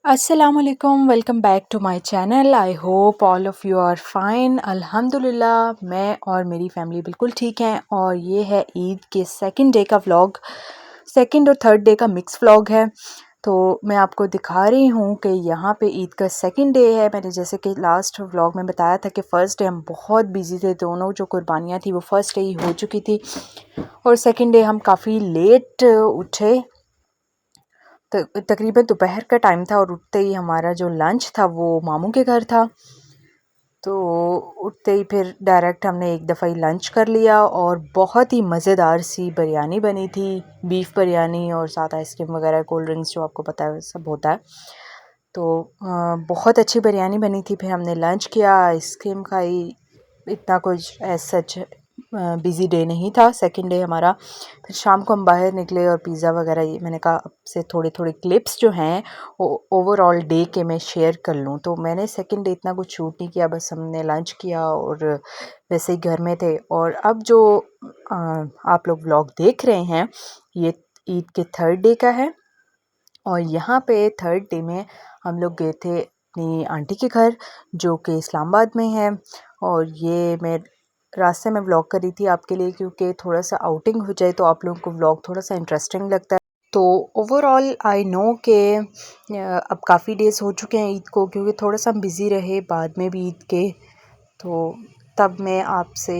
असलकुम welcome back to my channel. I hope all of you are fine. अल्हम्दुलिल्लाह मैं और मेरी फैमिली बिल्कुल ठीक हैं। और ये है ईद के सेकंड डे का व्लॉग। सेकंड और थर्ड डे का मिक्स व्लॉग है। तो मैं आपको दिखा रही हूँ कि यहाँ पे ईद का सेकंड डे है। मैंने जैसे कि लास्ट व्लॉग में बताया था कि फ़र्स्ट डे हम बहुत बिजी थे। दोनों जो कुर्बानियाँ थी वो फ़र्स्ट डे ही हो चुकी थी और सेकंड डे हम काफ़ी लेट उठे। तकरीबन दोपहर का टाइम था और उठते ही हमारा जो लंच था वो मामू के घर था। तो उठते ही फिर डायरेक्ट हमने एक दफ़ा ही लंच कर लिया और बहुत ही मज़ेदार सी बिरयानी बनी थी, बीफ बिरयानी और साथ आइसक्रीम वगैरह कोल्ड ड्रिंक्स जो आपको पता है सब होता है। तो बहुत अच्छी बिरयानी बनी थी। फिर हमने लंच किया, आइसक्रीम खाई। इतना कुछ एज सच बिज़ी डे नहीं था सेकंड डे हमारा। फिर शाम को हम बाहर निकले और पिज़्ज़ा वगैरह ये मैंने कहा आपसे थोड़े थोड़े क्लिप्स जो हैं वो ओवरऑल डे के मैं शेयर कर लूँ। तो मैंने सेकंड डे इतना कुछ शूट नहीं किया, बस हमने लंच किया और वैसे ही घर में थे। और अब जो आप लोग व्लॉग देख रहे हैं ये ईद के थर्ड डे का है। और यहाँ पे थर्ड डे में हम लोग गए थे अपनी आंटी के घर जो कि इस्लामाबाद में है। और ये मैं रास्ते में व्लॉग कर रही थी आपके लिए क्योंकि थोड़ा सा आउटिंग हो जाए तो आप लोगों को व्लॉग थोड़ा सा इंटरेस्टिंग लगता है। तो ओवरऑल आई नो कि अब काफ़ी डेज़ हो चुके हैं ईद को, क्योंकि थोड़ा सा हम बिज़ी रहे बाद में भी ईद के। तो तब मैं आपसे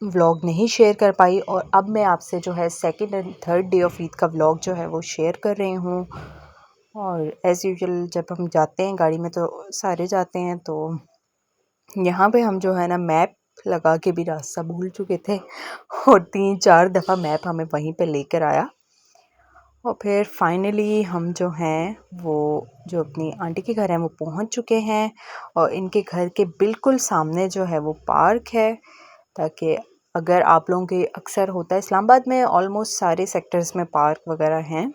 व्लॉग नहीं शेयर कर पाई और अब मैं आपसे जो है second and third day of Eid का व्लॉग जो है वो शेयर कर रही हूँ। और एज़ यूजुअल जब हम जाते हैं गाड़ी में तो सारे जाते हैं, तो यहाँ पे हम जो है ना मैप लगा के भी रास्ता भूल चुके थे और 3-4 दफ़ा मैप हमें वहीं पे लेकर आया। और फिर फाइनली हम जो हैं वो जो अपनी आंटी के घर हैं वो पहुँच चुके हैं। और इनके घर के बिल्कुल सामने जो है वो पार्क है, ताकि अगर आप लोगों के अक्सर होता है इस्लामाबाद में ऑलमोस्ट सारे सेक्टर्स में पार्क वगैरह हैं।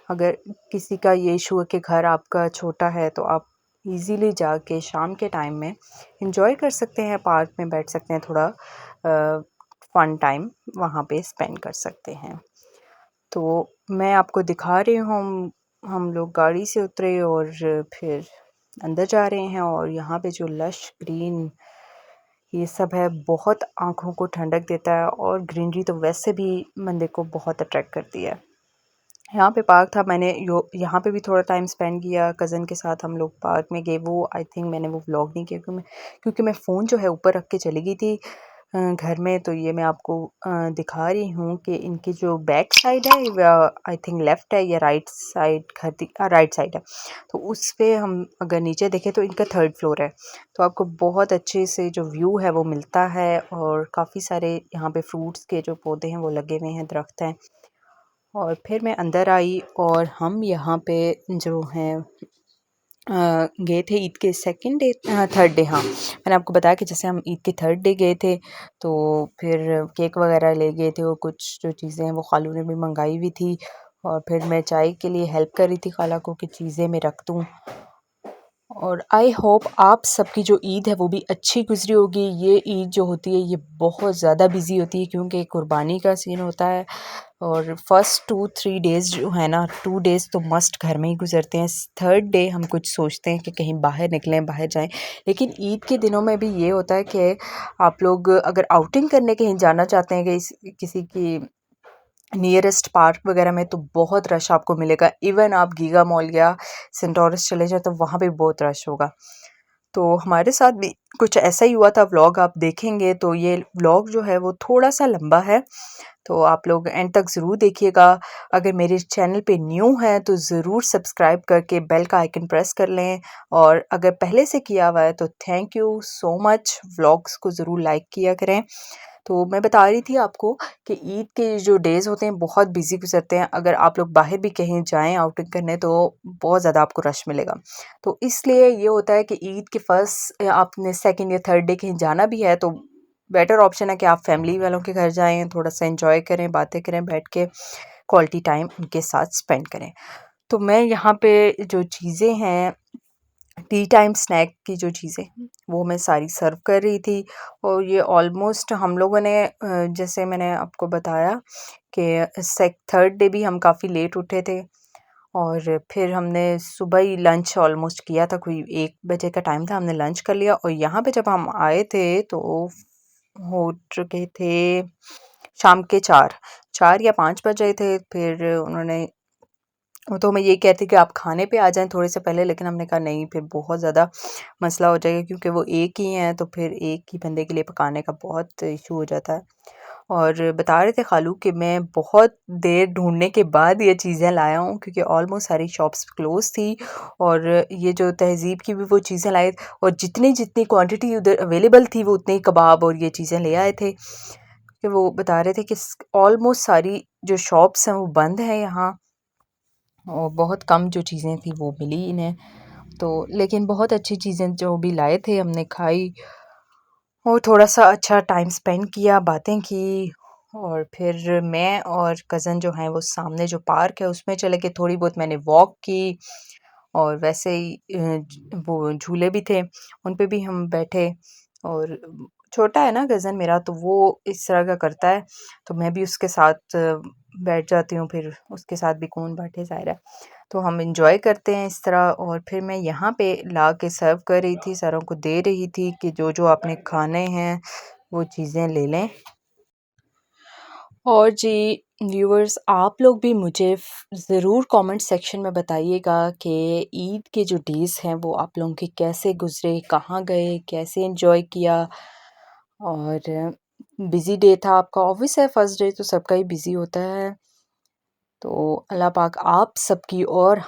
अगर किसी का ये इशू है कि घर आपका छोटा है तो आप इजीली जाके शाम के टाइम में इंजॉय कर सकते हैं, पार्क में बैठ सकते हैं, थोड़ा फ़न टाइम वहाँ पे स्पेंड कर सकते हैं। तो मैं आपको दिखा रही हूँ हम लोग गाड़ी से उतरे और फिर अंदर जा रहे हैं। और यहाँ पे जो लश ग्रीन ये सब है बहुत आँखों को ठंडक देता है और ग्रीनरी तो वैसे भी बंदे को बहुत अट्रैक्ट करती है। यहाँ पे पार्क था, मैंने यहाँ पे भी थोड़ा टाइम स्पेंड किया कज़न के साथ। हम लोग पार्क में गए, वो आई थिंक मैंने वो व्लॉग नहीं किया क्योंकि मैं फ़ोन जो है ऊपर रख के चली गई थी घर में। तो ये मैं आपको दिखा रही हूँ कि इनकी जो बैक साइड है आई थिंक लेफ़्ट है या राइट साइड, राइट साइड है। तो उस पे हम अगर नीचे देखें तो इनका थर्ड फ्लोर है। तो आपको बहुत अच्छे से जो व्यू है वो मिलता है और काफ़ी सारे यहाँ पे फ्रूट्स के जो पौधे हैं वो लगे हुए हैं, दरख्त हैं। और फिर मैं अंदर आई और हम यहाँ पे जो हैं गए थे ईद के सेकंड डे, थर्ड डे। हाँ, मैंने आपको बताया कि जैसे हम ईद के थर्ड डे गए थे तो फिर केक वगैरह ले गए थे और कुछ जो चीज़ें हैं वो खालू ने भी मंगाई हुई थी। और फिर मैं चाय के लिए हेल्प कर रही थी खाला को कि चीज़ें मैं रख दूँ। और आई होप आप सबकी जो ईद है वो भी अच्छी गुजरी होगी। ये ईद जो होती है ये बहुत ज़्यादा बिजी होती है क्योंकि कुर्बानी का सीन होता है। और फर्स्ट 2-3 डेज़ जो है ना, 2 डेज़ तो मस्ट घर में ही गुजरते हैं। थर्ड डे हम कुछ सोचते हैं कि कहीं बाहर निकलें, बाहर जाएं। लेकिन ईद के दिनों में भी ये होता है कि आप लोग अगर आउटिंग करने कहीं जाना चाहते हैं कि किसी की नियरेस्ट पार्क वगैरह में, तो बहुत रश आपको मिलेगा। इवन आप गीगा मॉल या सेंटोरस चले जाए तो वहाँ पे बहुत रश होगा। तो हमारे साथ भी कुछ ऐसा ही हुआ था। व्लॉग आप देखेंगे तो ये व्लॉग जो है वो थोड़ा सा लंबा है, तो आप लोग एंड तक ज़रूर देखिएगा। अगर मेरे चैनल पे न्यू हैं तो ज़रूर सब्सक्राइब करके बेल का आइकन प्रेस कर लें। और अगर पहले से किया हुआ है तो thank you so much. Vlogs को ज़रूर लाइक किया करें। तो मैं बता रही थी आपको कि ईद के जो डेज़ होते हैं बहुत बिजी गुजरते हैं। अगर आप लोग बाहर भी कहीं जाएं आउटिंग करने तो बहुत ज़्यादा आपको रश मिलेगा। तो इसलिए ये होता है कि ईद के फर्स्ट आपने सेकंड या थर्ड डे कहीं जाना भी है तो बेटर ऑप्शन है कि आप फैमिली वालों के घर जाएं, थोड़ा सा एंजॉय करें, बातें करें, बैठ के क्वालिटी टाइम उनके साथ स्पेंड करें। तो मैं यहाँ पे जो चीज़ें हैं टी टाइम स्नैक की जो चीज़ें वो मैं सारी सर्व कर रही थी। और ये ऑलमोस्ट हम लोगों ने जैसे मैंने आपको बताया कि थर्ड डे भी हम काफ़ी लेट उठे थे और फिर हमने सुबह ही लंच ऑलमोस्ट किया था, कोई 1 बजे का टाइम था, हमने लंच कर लिया और यहाँ पे जब हम आए थे तो हो चुके थे शाम के 4 या 5 बज रहे थे। फिर उन्होंने तो मैं ये कहती कि आप खाने पे आ जाएँ थोड़े से पहले, लेकिन हमने कहा नहीं, फिर बहुत ज़्यादा मसला हो जाएगा क्योंकि वो एक ही हैं, तो फिर एक ही बंदे के लिए पकाने का बहुत इशू हो जाता है। और बता रहे थे खालू कि मैं बहुत देर ढूँढने के बाद ये चीज़ें लाया हूँ क्योंकि ऑलमोस्ट सारी शॉप्स क्लोज़ थी और ये जो तहज़ीब की भी वो चीज़ें लाए और जितनी क्वांटिटी उधर अवेलेबल थी वो उतने ही कबाब और ये चीज़ें ले आए थे। कि वो बता रहे थे कि ऑलमोस्ट सारी जो शॉप्स हैं वो बंद हैं यहाँ और बहुत कम जो चीज़ें थी वो मिली इन्हें। तो लेकिन बहुत अच्छी चीज़ें जो भी लाए थे हमने खाई और थोड़ा-सा अच्छा टाइम स्पेंड किया, बातें की और फिर मैं और कज़न जो हैं वो सामने जो पार्क है उसमें चले गए, थोड़ी बहुत मैंने वॉक की और वैसे ही वो झूले भी थे, उन पे भी हम बैठे और छोटा है ना कज़न मेरा तो वो इस तरह का करता है, तो मैं भी उसके साथ बैठ जाती हूँ, फिर उसके साथ भी कौन बैठे ज़ाहिर है। तो हम एंजॉय करते हैं इस तरह और फिर मैं यहाँ पे ला के सर्व कर रही थी, सारों को दे रही थी कि जो आपने खाने हैं वो चीज़ें ले लें। और जी व्यूअर्स, आप लोग भी मुझे ज़रूर कमेंट सेक्शन में बताइएगा कि ईद के जो डेज़ हैं वो आप लोगों के कैसे गुज़रे, कहाँ गए, कैसे एंजॉय किया और बिज़ी डे था आपका, ऑब्वियस है फर्स्ट डे तो सबका ही बिज़ी होता है। तो अल्लाह पाक आप सबकी और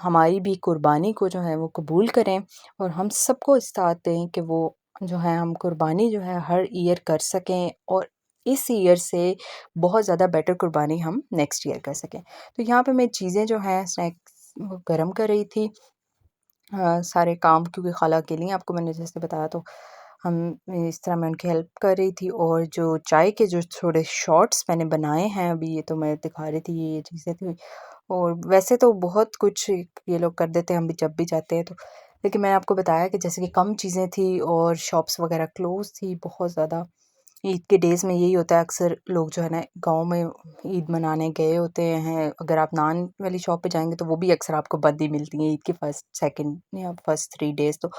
हमारी भी कुर्बानी को जो है वो कबूल करें और हम सबको इस्तात दें कि वो जो है हम कुर्बानी जो है हर ईयर कर सकें और इस ईयर से बहुत ज़्यादा बेटर कुर्बानी हम नेक्स्ट ईयर कर सकें। तो यहाँ पे मैं चीज़ें जो हैं स्नैक्स वो गर्म कर रही थी। सारे काम क्योंकि खाला अकेली हैं आपको मैंने जैसे बताया, तो हम इस तरह मैं उनकी हेल्प कर रही थी और जो चाय के जो थोड़े शॉट्स मैंने बनाए हैं अभी, ये तो मैं दिखा रही थी, ये चीज़ें थी और वैसे तो बहुत कुछ ये लोग कर देते हैं हम भी जब भी जाते हैं तो, लेकिन मैंने आपको बताया कि जैसे कि कम चीज़ें थी और शॉप्स वगैरह क्लोज थी बहुत ज़्यादा। ईद के डेज़ में यही होता है, अक्सर लोग जो है ना गाँव में ईद मनाने गए होते हैं। अगर आप नान वाली शॉप पे जाएँगे तो वो भी अक्सर आपको बंद ही मिलती हैं ईद के फर्स्ट, सेकंड या फर्स्ट 3 डेज़ तो।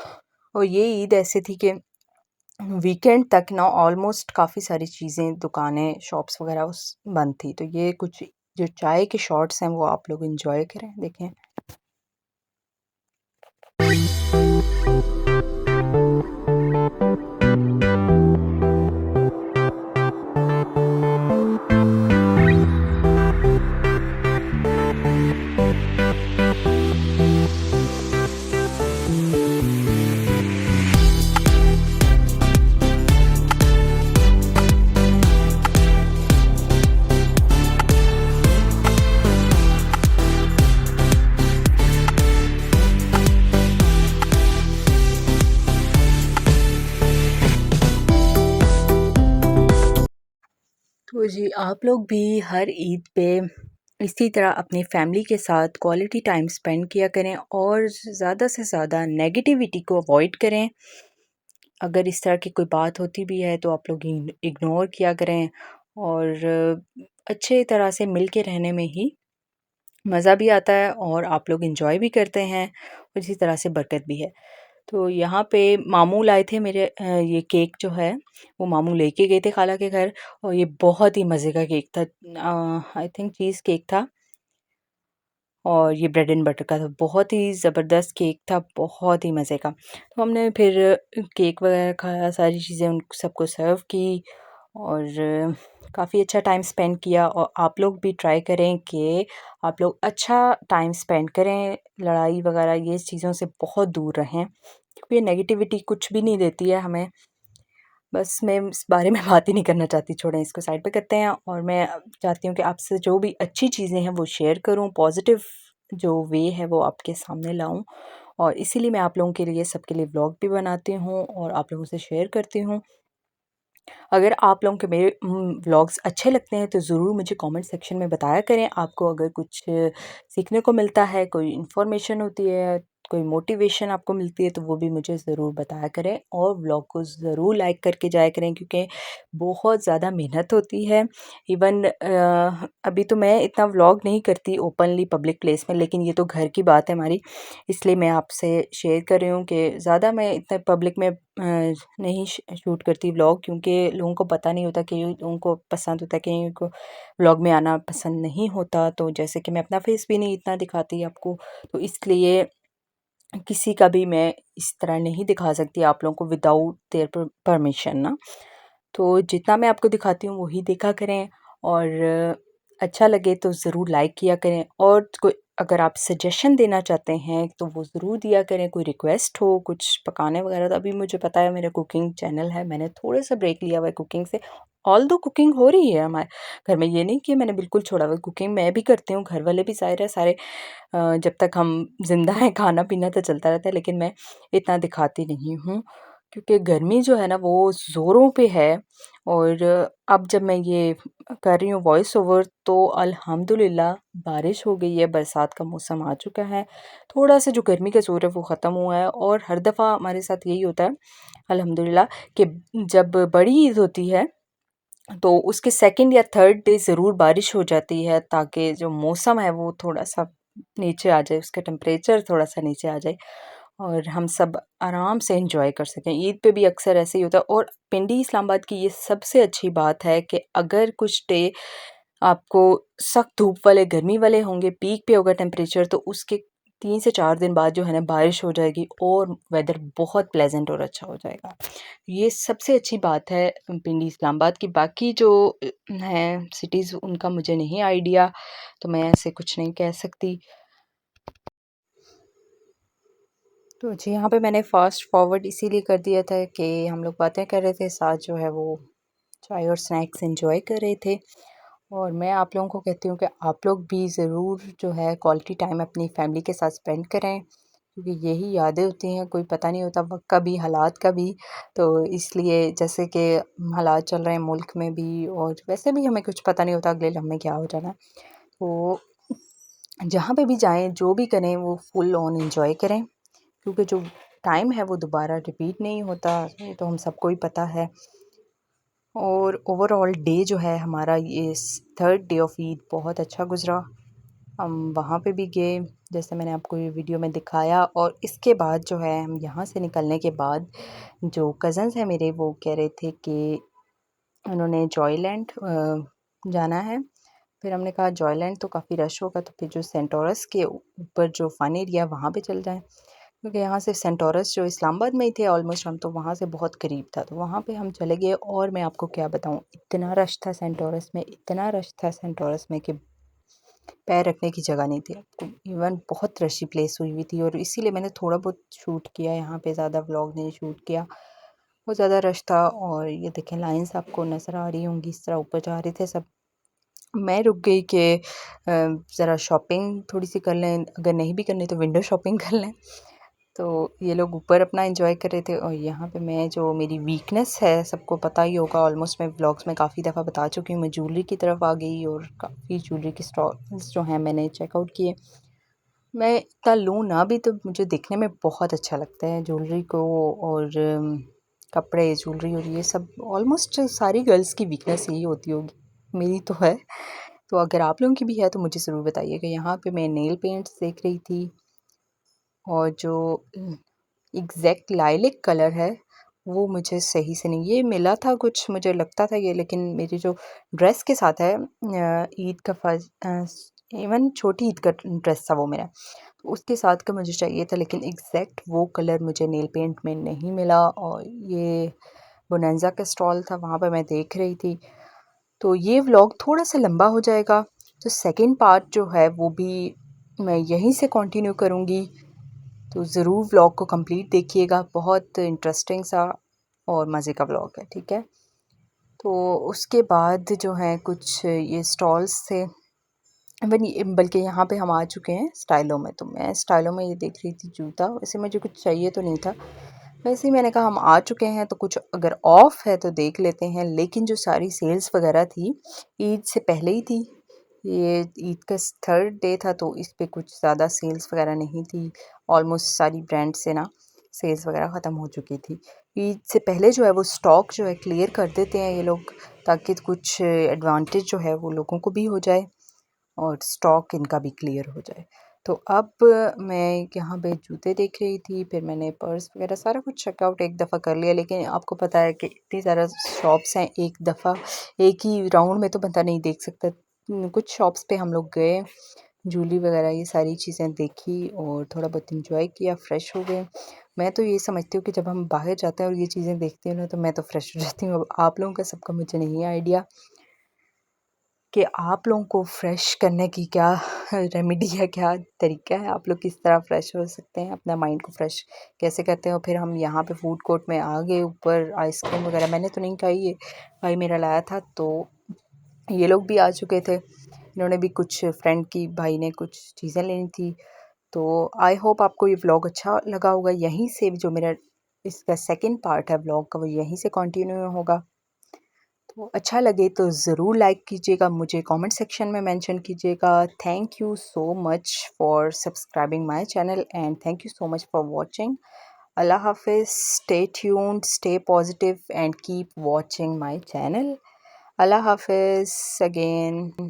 और ये ईद ऐसी थी कि वीकेंड तक ना ऑलमोस्ट काफ़ी सारी चीज़ें, दुकानें, शॉप्स वगैरह उस बंद थी। तो ये कुछ जो चाय के शॉट्स हैं वो आप लोग एन्जॉय करें, देखें। तो जी आप लोग भी हर ईद पे इसी तरह अपनी फैमिली के साथ क्वालिटी टाइम स्पेंड किया करें और ज़्यादा से ज़्यादा नेगेटिविटी को अवॉइड करें। अगर इस तरह की कोई बात होती भी है तो आप लोग इग्नोर किया करें और अच्छे तरह से मिल के रहने में ही मज़ा भी आता है और आप लोग एंजॉय भी करते हैं और इसी तरह से बरकत भी है। तो यहाँ पे मामू लाए थे मेरे ये केक जो है वो मामू लेके गए थे खाला के घर और ये बहुत ही मज़े का केक था। आई थिंक चीज़ केक था और ये ब्रेड एंड बटर का था। बहुत ही ज़बरदस्त केक था, बहुत ही मज़े का। तो हमने फिर केक वगैरह खाया, सारी चीज़ें उन सबको सर्व की और काफ़ी अच्छा टाइम स्पेंड किया और आप लोग भी ट्राई करें कि आप लोग अच्छा टाइम स्पेंड करें, लड़ाई वगैरह ये चीज़ों से बहुत दूर रहें क्योंकि ये नेगेटिविटी कुछ भी नहीं देती है हमें। बस मैं इस बारे में बात ही नहीं करना चाहती, छोड़ें इसको साइड पे करते हैं और मैं चाहती हूँ कि आपसे जो भी अच्छी चीज़ें हैं वो शेयर करूँ, पॉज़िटिव जो वे है वो आपके सामने लाऊँ और इसीलिए मैं आप लोगों के लिए सबके लिए व्लॉग भी बनाती हूँ और आप लोगों से शेयर करती हूँ। अगर आप लोगों के मेरे व्लॉग्स अच्छे लगते हैं तो ज़रूर मुझे कमेंट सेक्शन में बताया करें। आपको अगर कुछ सीखने को मिलता है, कोई इन्फॉर्मेशन होती है, कोई मोटिवेशन आपको मिलती है तो वो भी मुझे ज़रूर बताया करें और व्लॉग को ज़रूर लाइक करके जाया करें क्योंकि बहुत ज़्यादा मेहनत होती है। इवन अभी तो मैं इतना व्लॉग नहीं करती ओपनली पब्लिक प्लेस में, लेकिन ये तो घर की बात है हमारी, इसलिए मैं आपसे शेयर कर रही हूँ कि ज़्यादा मैं इतना पब्लिक में नहीं शूट करती व्लॉग, क्योंकि लोगों को पता नहीं होता, कि लोगों को पसंद होता है, कहीं को व्लॉग में आना पसंद नहीं होता। तो जैसे कि मैं अपना फेस भी नहीं इतना दिखाती आपको, तो इसलिए किसी का भी मैं इस तरह नहीं दिखा सकती आप लोगों को विदाउट देयर परमिशन ना। तो जितना मैं आपको दिखाती हूँ वही देखा करें, और अच्छा लगे तो ज़रूर लाइक किया करें, और कोई अगर आप सजेशन देना चाहते हैं तो वो ज़रूर दिया करें। कोई रिक्वेस्ट हो कुछ पकाने वगैरह, तो अभी मुझे पता है मेरा कुकिंग चैनल है, मैंने थोड़ा सा ब्रेक लिया हुआ है कुकिंग से। ऑल्दो कुकिंग हो रही है हमारे घर में, ये नहीं कि मैंने बिल्कुल छोड़ा हुआ है, कुकिंग मैं भी करती हूँ, घर वाले भी ज़ाहिर है सारे। जब तक हम ज़िंदा हैं खाना पीना तो चलता रहता है, लेकिन मैं इतना दिखाती नहीं हूँ क्योंकि गर्मी जो है ना वो ज़ोरों पे है। और अब जब मैं ये कर रही हूँ वॉइस ओवर, तो अल्हम्दुलिल्लाह बारिश हो गई है, बरसात का मौसम आ चुका है, थोड़ा सा जो गर्मी का ज़ोर है वो ख़त्म हुआ है। और हर दफ़ा हमारे साथ यही होता है अल्हम्दुलिल्लाह कि जब बड़ी ईद होती है तो उसके सेकंड या थर्ड डे ज़रूर बारिश हो जाती है, ताकि जो मौसम है वो थोड़ा-सा नीचे आ जाए, उसका टेम्परेचर थोड़ा-सा नीचे आ जाए और हम सब आराम से एंजॉय कर सकें। ईद पे भी अक्सर ऐसे ही होता है, और पिंडी इस्लामाबाद की ये सबसे अच्छी बात है कि अगर कुछ डे आपको सख्त धूप वाले, गर्मी वाले होंगे, पीक पे होगा टेम्परेचर, तो उसके 3 से 4 दिन बाद जो है ना बारिश हो जाएगी और वेदर बहुत प्लेजेंट और अच्छा हो जाएगा। ये सबसे अच्छी बात है पिंडी इस्लामाबाद की। बाकी जो हैं सिटीज़ उनका मुझे नहीं आइडिया, तो मैं ऐसे कुछ नहीं कह सकती। तो जी, यहाँ पे मैंने फ़ास्ट फॉरवर्ड इसीलिए कर दिया था कि हम लोग बातें कर रहे थे, साथ जो है वो चाय और स्नैक्स एंजॉय कर रहे थे। और मैं आप लोगों को कहती हूँ कि आप लोग भी ज़रूर जो है क्वालिटी टाइम अपनी फैमिली के साथ स्पेंड करें, क्योंकि यही यादें होती हैं, कोई पता नहीं होता वक्त का भी, हालात का भी। तो इसलिए जैसे कि हालात चल रहे हैं मुल्क में भी, और वैसे भी हमें कुछ पता नहीं होता अगले लम्हे क्या हो जाना है। तो जहाँ पे भी जाएं, जो भी करें, वो फुल ऑन एंजॉय करें, क्योंकि जो टाइम है वो दोबारा रिपीट नहीं होता, ये तो हम सबको ही पता है। और ओवरऑल डे जो है हमारा, ये थर्ड डे ऑफ ईद बहुत अच्छा गुजरा। हम वहाँ पे भी गए, जैसे मैंने आपको ये वीडियो में दिखाया। और इसके बाद जो है हम यहाँ से निकलने के बाद, जो कज़न्स हैं मेरे, वो कह रहे थे कि उन्होंने जॉयलैंड जाना है। फिर हमने कहा जॉयलैंड तो काफ़ी रश होगा, तो फिर जो सेंटोरस के ऊपर जो फ़न एरिया वहाँ पे चल जाएं, क्योंकि यहाँ से सेंटोरस जो इस्लामाबाद में ही थे ऑलमोस्ट, हम तो वहाँ से बहुत करीब था, तो वहाँ पे हम चले गए। और मैं आपको क्या बताऊँ, इतना रश था सेंटोरस में, इतना रश था सेंटोरस में कि पैर रखने की जगह नहीं थी आपको। इवन बहुत रशी प्लेस हुई हुई थी, और इसीलिए मैंने थोड़ा बहुत शूट किया यहाँ पे, ज़्यादा व्लॉग नहीं शूट किया, बहुत ज़्यादा रश था। और ये देखें लाइन्स आपको नज़र आ रही होंगी, इस तरह ऊपर जा रहे थे सब। मैं रुक गई कि ज़रा शॉपिंग थोड़ी सी कर लें, अगर नहीं भी करनी तो विंडो शॉपिंग कर लें। तो ये लोग ऊपर अपना एंजॉय कर रहे थे, और यहाँ पे मैं, जो मेरी वीकनेस है सबको पता ही होगा, ऑलमोस्ट मैं व्लॉग्स में काफ़ी दफ़ा बता चुकी हूँ, मैं ज्वेलरी की तरफ आ गई और काफ़ी ज्वेलरी के स्टॉल्स जो हैं मैंने चेकआउट किए। मैं इतना लूँ ना भी, तो मुझे देखने में बहुत अच्छा लगता है ज्वेलरी को, और कपड़े, ज्वेलरी, और ये सब ऑलमोस्ट सारी गर्ल्स की वीकनेस यही होती होगी, मेरी तो है। तो अगर आप लोगों की भी है तो मुझे ज़रूर बताइएगा। यहाँ पे मैं नेल पेंट्स देख रही थी, और जो एग्जैक्ट लाइलिक कलर है वो मुझे सही से नहीं ये मिला था, कुछ मुझे लगता था ये, लेकिन मेरी जो ड्रेस के साथ है, ईद का इवन छोटी ईद का ड्रेस था वो मेरा, तो उसके साथ का मुझे चाहिए था, लेकिन एग्जैक्ट वो कलर मुझे नेल पेंट में नहीं मिला। और ये बोनांजा का स्टॉल था, वहाँ पर मैं देख रही थी। तो ये व्लॉग थोड़ा सा लंबा हो जाएगा, तो सेकंड पार्ट जो है वो भी मैं यहीं से कंटिन्यू करूँगी। तो ज़रूर व्लॉग को कंप्लीट देखिएगा, बहुत इंटरेस्टिंग सा और मज़े का व्लॉग है, ठीक है। तो उसके बाद जो है कुछ ये स्टॉल्स थे, बल्कि यहाँ पे हम आ चुके हैं स्टाइलों में। तो मैं स्टाइलों में ये देख रही थी जूता, वैसे मुझे कुछ चाहिए तो नहीं था, वैसे ही मैंने कहा हम आ चुके हैं तो कुछ अगर ऑफ़ है तो देख लेते हैं। लेकिन जो सारी सेल्स वगैरह थी ईद से पहले ही थी, ये ईद का थर्ड डे था तो इस पे कुछ ज़्यादा सेल्स वगैरह नहीं थी। ऑलमोस्ट सारी ब्रांड से ना सेल्स वगैरह ख़त्म हो चुकी थी। ईद से पहले जो है वो स्टॉक जो है क्लियर कर देते हैं ये लोग, ताकि कुछ एडवांटेज जो है वो लोगों को भी हो जाए और स्टॉक इनका भी क्लियर हो जाए। तो अब मैं यहाँ पे जूते देख रही थी, फिर मैंने पर्स वगैरह सारा कुछ चेकआउट एक दफ़ा कर लिया, लेकिन आपको पता है कि इतनी ज़्यादा शॉप्स हैं, एक दफ़ा एक ही राउंड में तो बंदा नहीं देख सकता। कुछ शॉप्स पे हम लोग गए, जूलरी वगैरह ये सारी चीज़ें देखी और थोड़ा बहुत इंजॉय किया, फ्रेश हो गए। मैं तो ये समझती हूँ कि जब हम बाहर जाते हैं और ये चीज़ें देखते हैं ना तो मैं तो फ्रेश हो जाती हूँ। अब आप लोगों का सबका मुझे नहीं आइडिया कि आप लोगों को फ्रेश करने की क्या रेमेडी है, क्या तरीका है, आप लोग किस तरह फ्रेश हो सकते हैं, अपना माइंड को फ्रेश कैसे करते हैं। और फिर हम यहाँ पे फूड कोर्ट में आ गए, ऊपर आइसक्रीम वगैरह मैंने तो नहीं खाई, ये भाई मेरा लाया था, तो ये लोग भी आ चुके थे, इन्होंने भी कुछ फ्रेंड की भाई ने कुछ चीज़ें लेनी थी। तो आई होप आपको ये व्लॉग अच्छा लगा होगा। यहीं से जो मेरा इसका सेकंड पार्ट है व्लॉग का वो यहीं से कंटिन्यू होगा। तो अच्छा लगे तो ज़रूर लाइक कीजिएगा, मुझे कमेंट सेक्शन में मेंशन कीजिएगा। Thank you so much for subscribing my channel and thank you so much for watching. अल्लाह हाफिज़, stay tuned, stay positive and keep watching my channel. अल्लाह हाफिज़ अगेन।